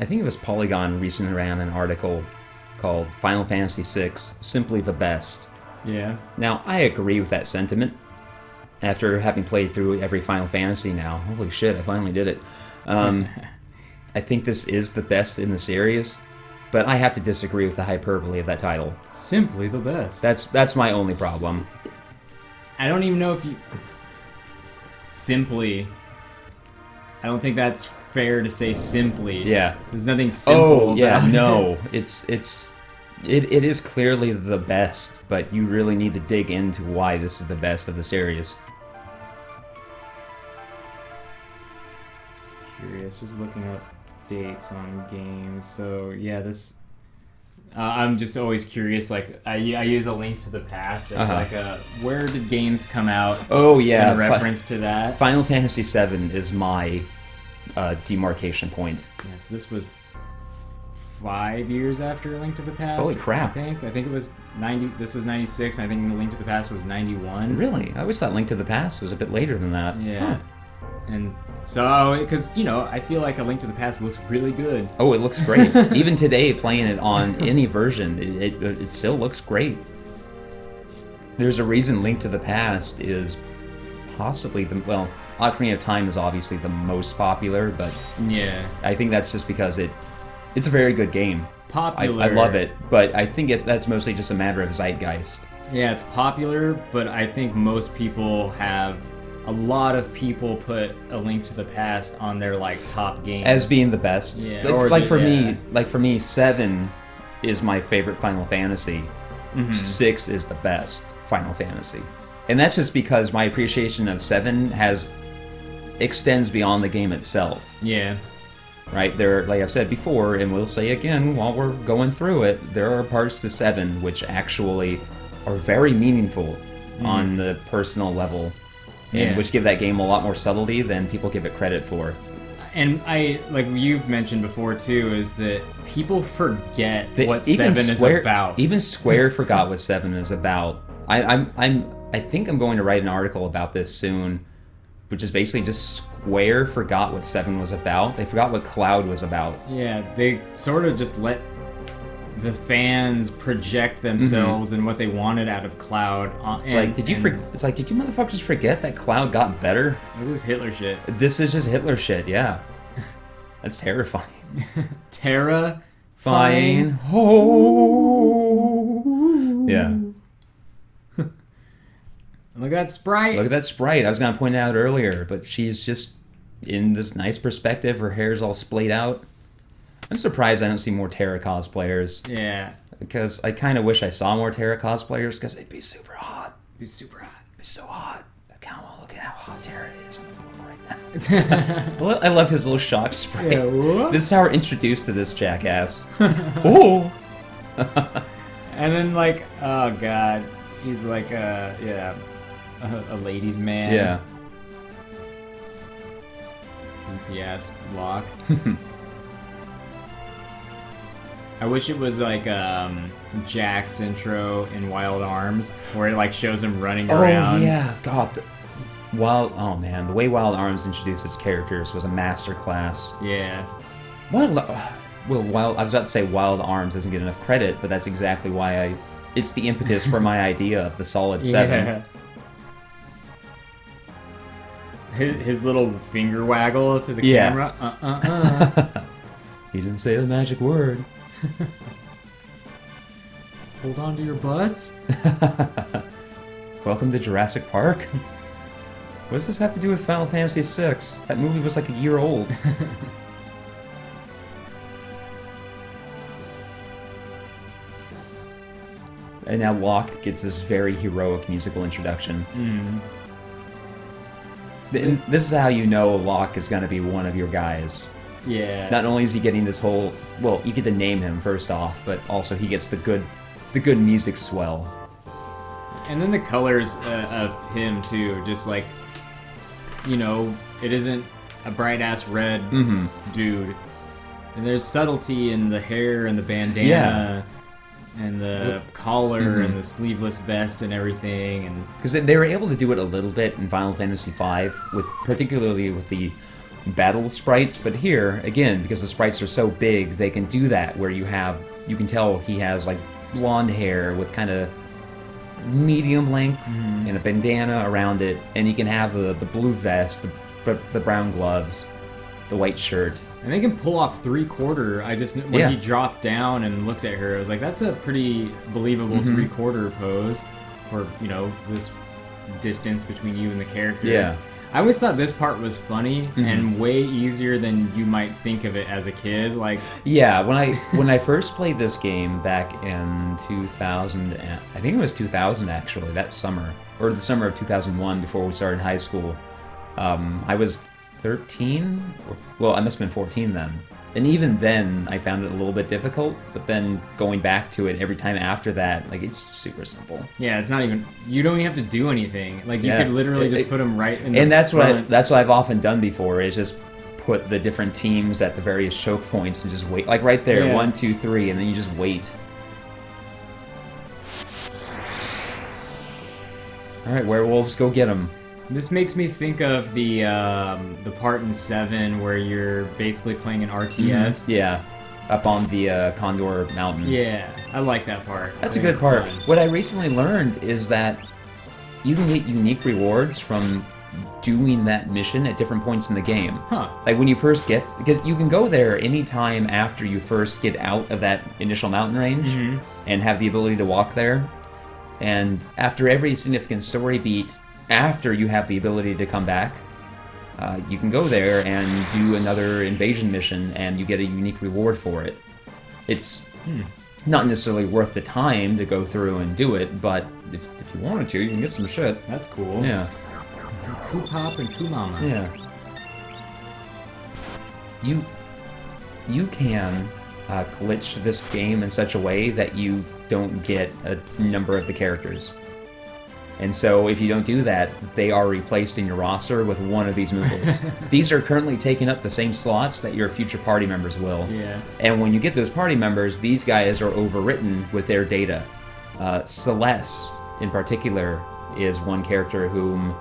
think it was Polygon recently ran an article called Final Fantasy VI, Simply the Best. Yeah. Now, I agree with that sentiment. After having played through every Final Fantasy now, holy shit, I finally did it. I think this is the best in the series, but I have to disagree with the hyperbole of that title. Simply the best. That's my only problem. I don't even know if you... Simply. I don't think that's fair to say simply. Yeah. There's nothing simple about it. No. It is clearly the best, but you really need to dig into why this is the best of the series. Just curious, just looking up dates on games. So yeah, this... I'm just always curious, like, I use A Link to the Past as like a, where did games come out? Oh yeah. In reference to that. Final Fantasy VII is my demarcation point. Yes, this was 5 years after A Link to the Past. Holy crap. I think it was 90, this was 96, I think A Link to the Past was 91. Really? I always thought Link to the Past was a bit later than that. Yeah. Huh. And so, because, you know, I feel like A Link to the Past looks really good. Oh, it looks great. Even today, playing it on any version, it still looks great. There's a reason Link to the Past is possibly the... Well, Ocarina of Time is obviously the most popular, but... Yeah. I think that's just because it's a very good game. Popular. I love it, but I think that's mostly just a matter of zeitgeist. Yeah, it's popular, but I think most people have... A lot of people put A Link to the Past on their like top games as being the best. Yeah. For me, 7 is my favorite Final Fantasy. 6 is the best Final Fantasy, and that's just because my appreciation of 7 extends beyond the game itself. Yeah. Right there, like I've said before, and we'll say again while we're going through it, there are parts to 7 which actually are very meaningful on the personal level. And which give that game a lot more subtlety than people give it credit for. And like you've mentioned before too, is that people forget what 7 is about. Even Square forgot what 7 is about. I think I'm going to write an article about this soon, which is basically just Square forgot what 7 was about. They forgot what Cloud was about. Yeah, they sort of just let the fans project themselves and what they wanted out of Cloud. It's like, did you motherfuckers forget that Cloud got better? This is Hitler shit. This is just Hitler shit, yeah. That's terrifying. Terrifying. Ho. Yeah. Look at that sprite. Look at that sprite. I was going to point it out earlier, but she's just in this nice perspective. Her hair's all splayed out. I'm surprised I don't see more Terra cosplayers. Yeah. Because I kind of wish I saw more Terra cosplayers, because they'd be super hot. Be super hot. Be so hot. I kind of want to look at how hot Terra is in the room right now. I love his little shock spray. Yeah, this is how we're introduced to this jackass. Oh! And then, like, oh god, he's like, a ladies' man. Yeah. Goofy ass Locke. I wish it was like Jack's intro in Wild Arms, where it like shows him running around. Oh yeah, God. Oh man, the way Wild Arms introduced its characters was a masterclass. Yeah. I was about to say Wild Arms doesn't get enough credit, but that's exactly why it's the impetus for my idea of the solid 7. Yeah. His little finger waggle to the camera. He didn't say the magic word. Hold on to your butts. Welcome to Jurassic Park. What does this have to do with Final Fantasy VI? That movie was like a year old. And now Locke gets this very heroic musical introduction. And this is how you know Locke is going to be one of your guys. Yeah. Not only is he getting this whole... Well, you get to name him first off, but also he gets the good music swell. And then the colors of him, too. Just like, you know, it isn't a bright-ass red dude. And there's subtlety in the hair and the bandana and the collar and the sleeveless vest and everything. And because they were able to do it a little bit in Final Fantasy V, particularly with the battle sprites, but here, again, because the sprites are so big, they can do that, where you can tell he has, like, blonde hair with kind of medium length and a bandana around it, and he can have the blue vest, the brown gloves, the white shirt. And they can pull off 3/4. When he dropped down and looked at her, I was like, that's a pretty believable 3/4 pose for, this distance between you and the character. Yeah. I always thought this part was funny and way easier than you might think of it as a kid. Like, yeah, when I first played this game back in 2000, I think it was 2000 actually, that summer, or the summer of 2001 before we started high school. I was 13, well, I must have been 14 then. And even then, I found it a little bit difficult, but then going back to it every time after that, like, it's super simple. Yeah, it's not even, you don't even have to do anything. Like, you could literally just put them right in the And that's front. what I've often done before, is just put the different teams at the various choke points and just wait. Like right there, 1, 2, 3, and then you just wait. Alright, werewolves, go get them. This makes me think of the part in 7 where you're basically playing an RTS. Yeah, up on the Condor Mountain. Yeah, I like that part. That's a good part. Fun. What I recently learned is that you can get unique rewards from doing that mission at different points in the game. Huh. Like when you first get, because you can go there anytime after you first get out of that initial mountain range and have the ability to walk there. And after every significant story beat, after you have the ability to come back, you can go there and do another invasion mission, and you get a unique reward for it. It's not necessarily worth the time to go through and do it, but if you wanted to, you can get some shit. That's cool. Yeah. Coopop and Coomama. Yeah. You can glitch this game in such a way that you don't get a number of the characters. And so if you don't do that, they are replaced in your roster with one of these Moogles. These are currently taking up the same slots that your future party members will. Yeah. And when you get those party members, these guys are overwritten with their data. Celeste, in particular, is one character whom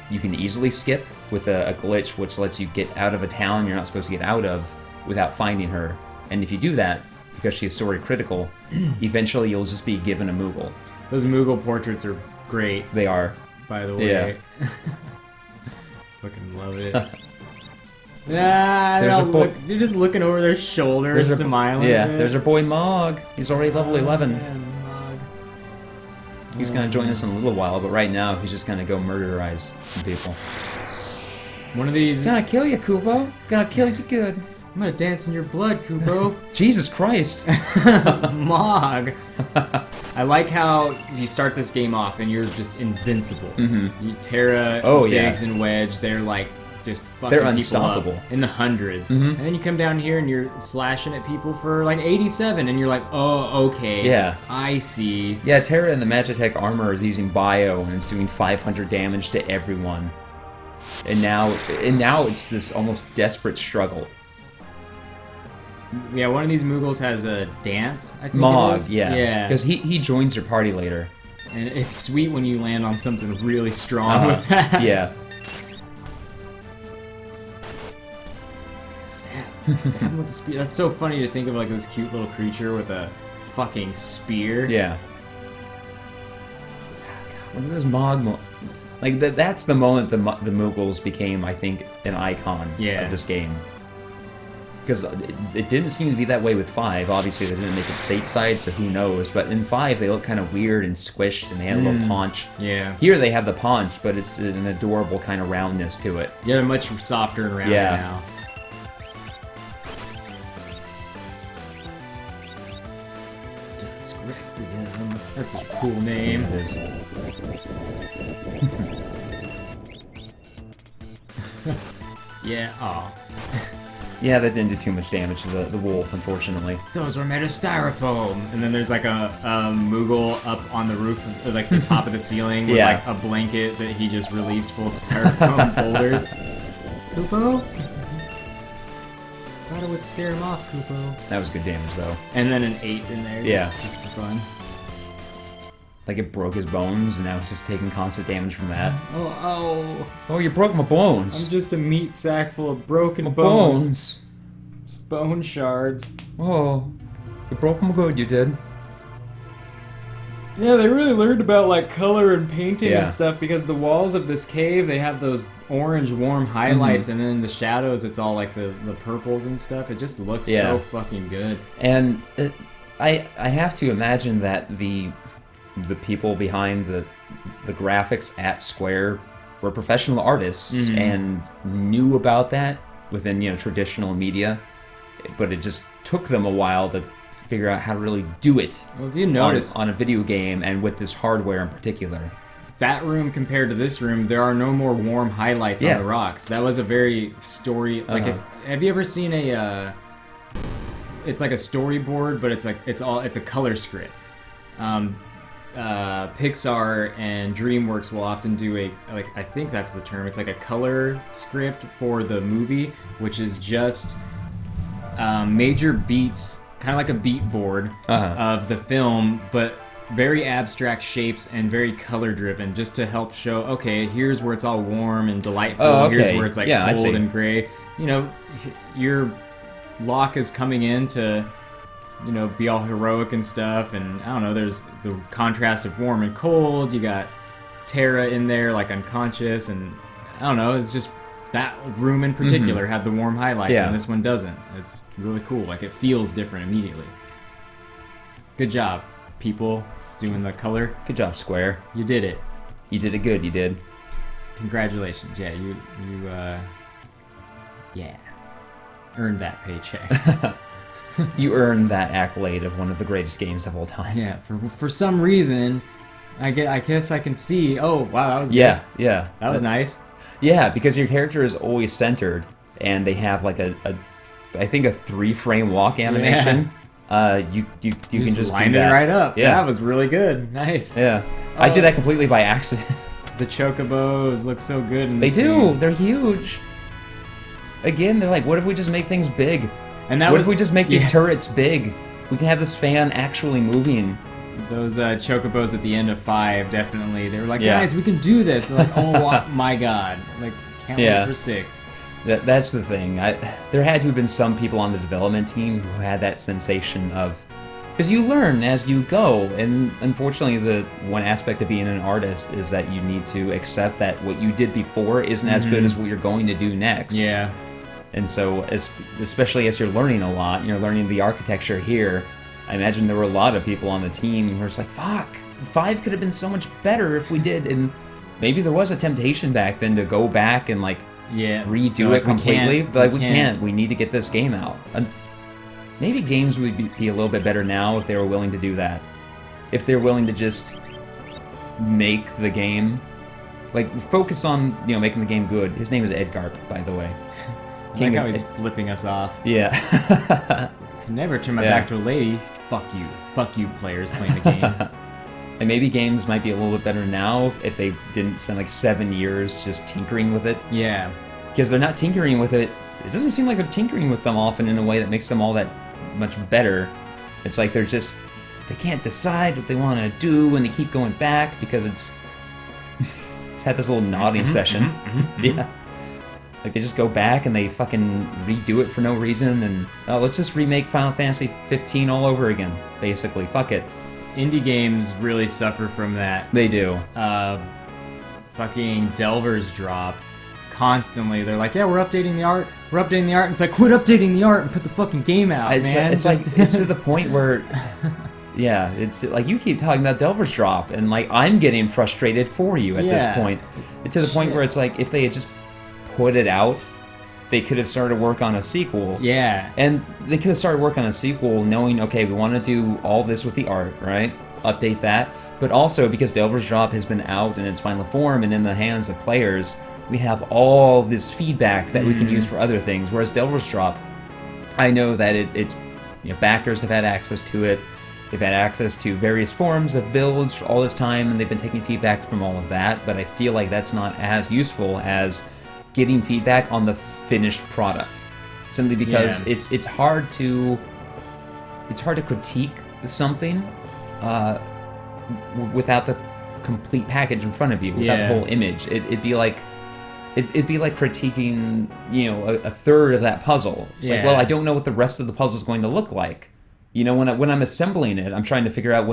you can easily skip with a glitch which lets you get out of a town you're not supposed to get out of without finding her. And if you do that, because she is story critical, eventually you'll just be given a Moogle. Those Moogle portraits are great. They are. By the way. Yeah. Fucking love it. They're just looking over their shoulders, smiling. Yeah, there's our boy Mog. He's already level 11. Man, Mog. He's gonna join us in a little while, but right now he's just gonna go murderize some people. One of these. Gonna kill you, Kubo. Gonna kill you good. I'm gonna dance in your blood, Kubo. Jesus Christ. Mog. I like how you start this game off and you're just invincible. Terra, Biggs, and Wedge, they're like just fucking they're people unstoppable up in the hundreds. And then you come down here and you're slashing at people for like 87 and you're like, oh, okay. Yeah. I see. Yeah, Terra in the Magitech armor is using bio and it's doing 500 damage to everyone. And now it's this almost desperate struggle. Yeah, one of these Moogles has a dance, I think Mog, it is. yeah. Because he joins your party later. And it's sweet when you land on something really strong with that. Yeah. Stab him with the spear. That's so funny to think of, like, this cute little creature with a fucking spear. Yeah. God, look at this Mog. Like, that's the moment the Moogles became, I think, an icon of this game. Because it didn't seem to be that way with 5. Obviously, they didn't make it stateside, so who knows. But in 5, they look kind of weird and squished, and they had a little paunch. Yeah. Here, they have the paunch, but it's an adorable kind of roundness to it. Yeah, they're much softer and rounder now. Dusk Requiem. That's such a cool name. It is. Yeah, aw. Yeah, that didn't do too much damage to the wolf, unfortunately. Those were made of styrofoam. And then there's like a Moogle up on the roof, or like the top of the ceiling, with like a blanket that he just released full of styrofoam boulders. Kupo? Thought it would scare him off, Kupo. That was good damage, though. And then an 8 in there, just for fun. Like it broke his bones, and now he's just taking constant damage from that. Oh, You broke my bones. I'm just a meat sack full of broken bones. Just bone shards. Oh, you broke them good, you did. Yeah, they really learned about like color and painting Yeah. and stuff because the walls of this cave, they have those orange warm highlights, and then in the shadows it's all like the purples and stuff. It just looks so fucking good. And I have to imagine that the people behind the graphics at Square were professional artists and knew about that within traditional media, but it just took them a while to figure out how to really do it. Well, if you notice on a video game and with this hardware in particular. That room compared to this room, there are no more warm highlights on the rocks. That was a very story. Like, have you ever seen a? It's like a storyboard, but it's a color script. Pixar and DreamWorks will often do I think that's the term. It's like a color script for the movie, which is just major beats, kind of like a beat board of the film, but very abstract shapes and very color driven, just to help show, okay, here's where it's all warm and delightful. Here's where it's like cold and gray. Your Locke is coming in to be all heroic and stuff, and I don't know, there's the contrast of warm and cold. You got Terra in there like unconscious, and I don't know, it's just that room in particular had the warm highlights, and this one doesn't. It's really cool. Like, it feels different immediately. Good job, people doing the color. Good job, Square. You did it. You did it good. You did. Congratulations. Yeah, you earned that paycheck. You earned that accolade of one of the greatest games of all time. Yeah, for some reason, I guess I can see. Oh wow, that was good. Yeah. That was nice. Yeah, because your character is always centered, and they have like I think a 3-frame walk animation. You can just line do it that. right up. Yeah, that was really good. Nice. Yeah, I did that completely by accident. The chocobos look so good in They this do. game. They're huge. Again, they're like, what if we just make things big? And that what if we just make these turrets big? We can have this fan actually moving. Those chocobos at the end of 5, definitely. They were like, guys, we can do this. They're like, oh my god. Like, can't wait for 6. That's the thing. There had to have been some people on the development team who had that sensation of... Because you learn as you go, and unfortunately the one aspect of being an artist is that you need to accept that what you did before isn't as good as what you're going to do next. Yeah. And so, especially as you're learning a lot, and you're learning the architecture here, I imagine there were a lot of people on the team who were just like, fuck, 5 could have been so much better if we did. And maybe there was a temptation back then to go back and redo it completely. But we can't. We need to get this game out. And maybe games would be a little bit better now if they were willing to do that. If they're willing to just make the game, focus on making the game good. His name is Edgarp, by the way. I like how he's flipping us off. Yeah. Can never turn my back to a lady. Fuck you. Fuck you, players playing the game. And maybe games might be a little bit better now if they didn't spend 7 years just tinkering with it. Yeah. Because they're not tinkering with it. It doesn't seem like they're tinkering with them often in a way that makes them all that much better. It's like they can't decide what they want to do, and they keep going back because it's had this little nodding session. Yeah. They just go back and they fucking redo it for no reason, and let's just remake Final Fantasy 15 all over again, basically. Fuck it. Indie games really suffer from that. They do. Fucking Delver's drop constantly. They're like, yeah, we're updating the art. And it's like, quit updating the art and put the fucking game out, man. It's it's to the point where... Yeah, it's like you keep talking about Delver's drop, and I'm getting frustrated for you at this point. It's to the point where it's like, if they had just put it out, they could have started work on a sequel. Yeah. And they could have started work on a sequel knowing, okay, we want to do all this with the art, right? Update that. But also, because Delver's Drop has been out in its final form and in the hands of players, we have all this feedback that we can use for other things. Whereas Delver's Drop, I know that it's backers have had access to it. They've had access to various forms of builds for all this time, and they've been taking feedback from all of that. But I feel like that's not as useful as getting feedback on the finished product, simply because it's hard to critique something without the complete package in front of you, without the whole image. It'd be like critiquing, a third of that puzzle. It's like, well, I don't know what the rest of the puzzle is going to look like. When I'm assembling it, I'm trying to figure out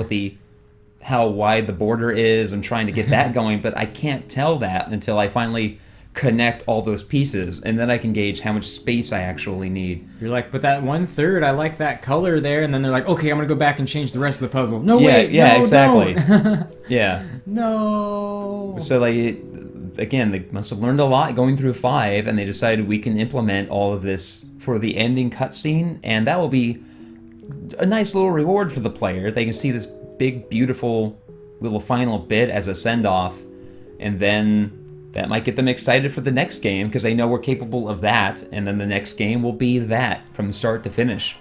how wide the border is. I'm trying to get that going, but I can't tell that until I finally connect all those pieces, and then I can gauge how much space I actually need. You're like, but that 1/3, I like that color there, and then they're like, okay, I'm gonna go back and change the rest of the puzzle. No, wait, no, exactly. Don't. Yeah. No. So again, they must have learned a lot going through 5, and they decided we can implement all of this for the ending cutscene, and that will be a nice little reward for the player. They can see this big, beautiful little final bit as a send-off, and then that might get them excited for the next game because they know we're capable of that, and then the next game will be that from start to finish.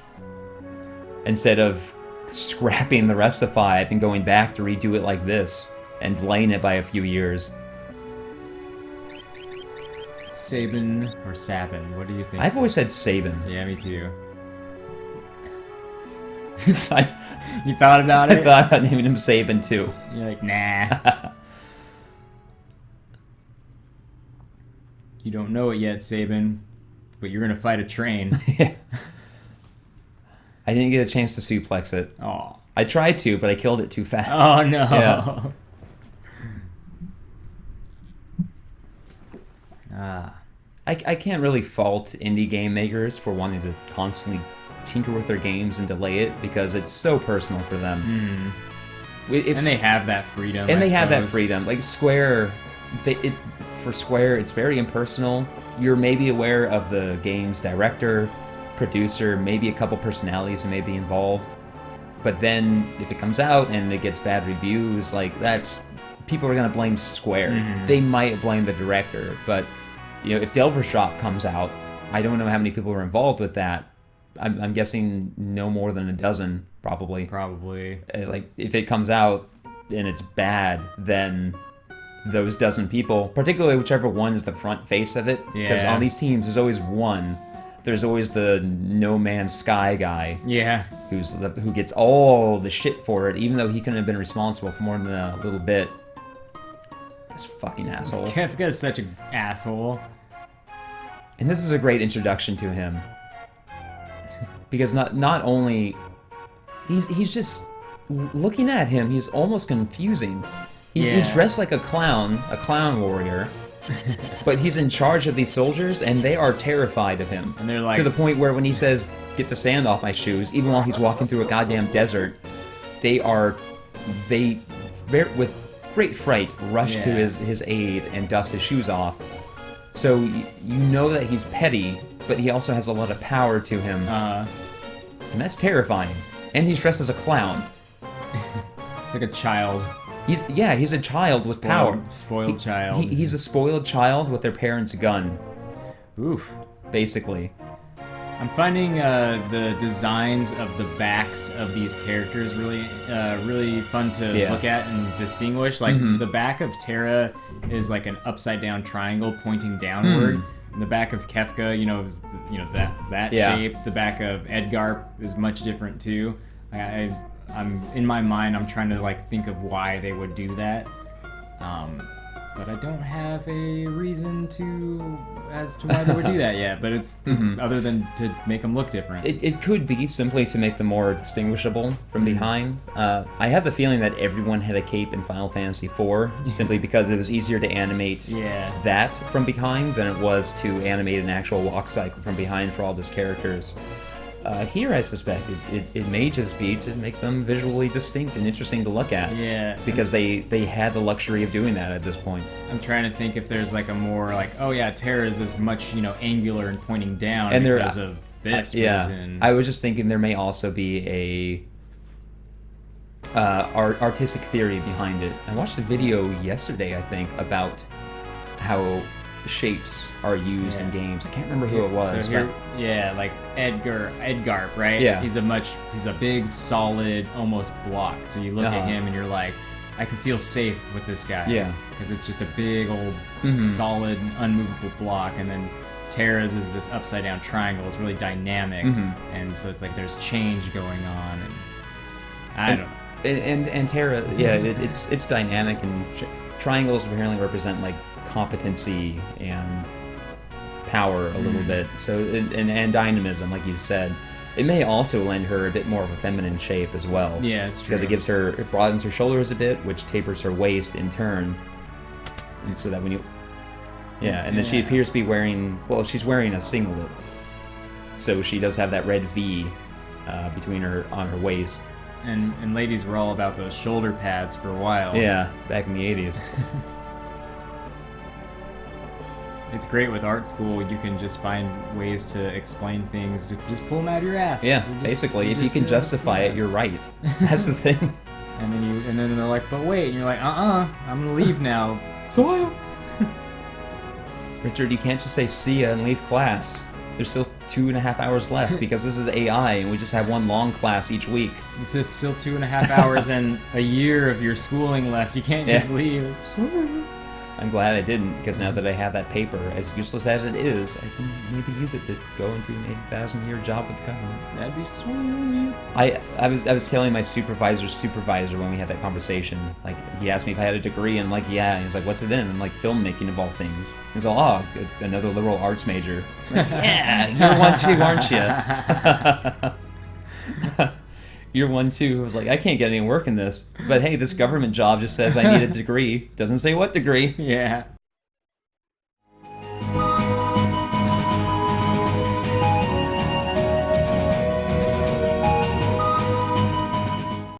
Instead of scrapping the rest of 5 and going back to redo it like this and delaying it by a few years. Sabin or Sabin? What do you think? I've always said Sabin. Yeah, me too. You thought about I it? thought about naming him Sabin too. You're like, nah. You don't know it yet, Sabin, but you're gonna fight a train. Yeah. I didn't get a chance to suplex it. Oh. I tried to, but I killed it too fast. Oh no. Yeah. I can't really fault indie game makers for wanting to constantly tinker with their games and delay it because it's so personal for them. And they have that freedom. And they have that freedom. Like Square, for Square, it's very impersonal. You're maybe aware of the game's director, producer, maybe a couple personalities who may be involved. But then if it comes out and it gets bad reviews, like people are going to blame Square. They might blame the director, but if Delver Shop comes out, I don't know how many people are involved with that. I'm guessing no more than a dozen, probably. Like, if it comes out and it's bad, then those dozen people, particularly whichever one is the front face of it, because on these teams, there's always one. There's always the No Man's Sky guy. Yeah. Who gets all the shit for it, even though he couldn't have been responsible for more than a little bit. This fucking asshole. Kefka's such an asshole. And this is a great introduction to him. Because not only... He's just... Looking at him, he's almost confusing. He's dressed like a clown warrior. But he's in charge of these soldiers, and they are terrified of him. And they're like... To the point where when he says, get the sand off my shoes, even while he's walking through a goddamn desert, they with great fright, rush to his aid and dust his shoes off. So you know that he's petty, but he also has a lot of power to him. And that's terrifying. And he's dressed as a clown. It's like a child. He's a child with power. Spoiled child. He's a spoiled child with their parents' gun. Oof. Basically. I'm finding the designs of the backs of these characters really fun to look at and distinguish. Like the back of Terra is like an upside down triangle pointing downward. And the back of Kefka, is that shape. The back of Edgarp is much different too. I'm in my mind, I'm trying to think of why they would do that. But I don't have a reason as to why they would do that yet. But it's other than to make them look different. It could be simply to make them more distinguishable from behind. I have the feeling that everyone had a cape in Final Fantasy IV simply because it was easier to animate that from behind than it was to animate an actual walk cycle from behind for all those characters. Here, I suspect it may just be to make them visually distinct and interesting to look at. Yeah. Because they had the luxury of doing that at this point. I'm trying to think if there's a more Terra's is much angular and pointing down and because of this reason. I was just thinking there may also be a artistic theory behind it. I watched a video yesterday, I think, about how shapes are used in games. I can't remember who it was. So like Edgarp, right? Yeah. He's a big, solid, almost block. So you look at him and you're like, I can feel safe with this guy. Yeah. Because it's just a big old, solid, unmovable block. And then Terra's is this upside down triangle. It's really dynamic. And so it's like there's change going on. And I don't know. And Terra, yeah, it's dynamic, and triangles apparently represent like competency and power a little bit. So and dynamism, like you said. It may also lend her a bit more of a feminine shape as well. Yeah, it's true. Because it broadens her shoulders a bit, which tapers her waist in turn. And so that when you... Yeah, and then she appears to be wearing... Well, she's wearing a singlet. So she does have that red V on her waist. And ladies were all about those shoulder pads for a while. Yeah, back in the 80s. It's great with art school. You can just find ways to explain things. Just pull them out of your ass. Yeah, basically, if you can justify it, you're right. That's the thing. And then they're like, but wait, and you're like, I'm gonna leave now. So, Richard, you can't just say see ya and leave class. There's still 2.5 hours left because this is AI, and we just have one long class each week. There's still 2.5 hours and a year of your schooling left. You can't just leave. I'm glad I didn't, because now that I have that paper, as useless as it is, I can maybe use it to go into an 80,000-year job with the government. That'd be sweet. I was telling my supervisor's supervisor when we had that conversation, like, he asked me if I had a degree, and I'm like, yeah, and he's like, what's it in? I'm like, filmmaking of all things. He's like, oh, good, another liberal arts major. I'm like, yeah, you're one too, aren't you? You're one too who was like, I can't get any work in this. But hey, this government job just says I need a degree. Doesn't say what degree. Yeah.